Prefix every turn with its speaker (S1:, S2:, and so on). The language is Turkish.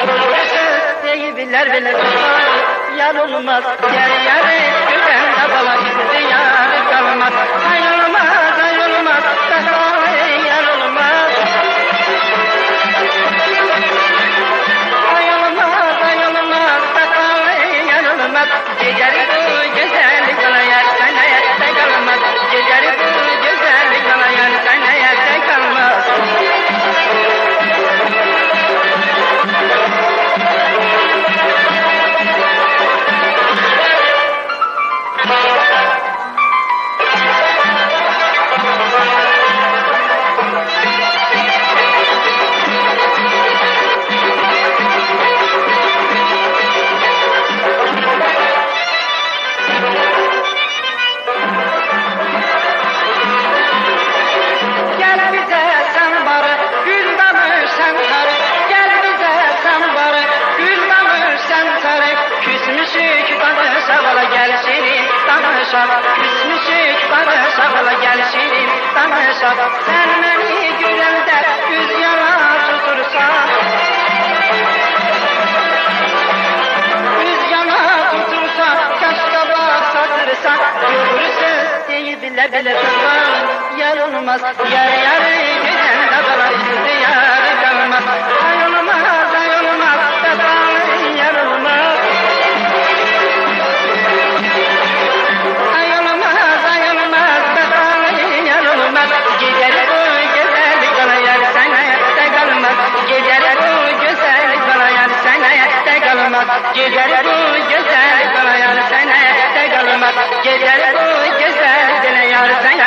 S1: Doğrusu deybiler bile tutar, yar olmaz, yer yarı, güven de bala ihtiyar kalmaz. Ay olmaz, ay olmaz, ay yar olmaz. Ay olmaz, ay olmaz, ay yar olmaz. Geceri bu güzellik bana yer, sen ayakta kalmaz. Geceri bu güzellik bana yer, sen ayakta kalmaz. Gel bize sen barı, gül damı sen sarı. Gel bize sen barı, gül damı sen sarı. Küsmüşük danışa gel şirin danışa. Küsmüşük danışa gel şirin danışa. Sen beni gülende yüz yana tutursan. Yüz yana tutursan, kaş kaba satırsan. Doğrusu değil bile bile tutar, yar olmaz, yar yarı giden de bana ihtiyar kalmaz. Ay olmaz, ay olmaz, ay yar olmaz. Ay olmaz, ay olmaz, ay yar olmaz. Geceri bu güzellik bana yar, sen ayakta kalmaz. Geceri bu güzellik bana yar, sen ayakta kalmaz. Geceri bu güzellik bana yar, sen ayakta kalmaz. Geceri bu güzellik bana yar, sen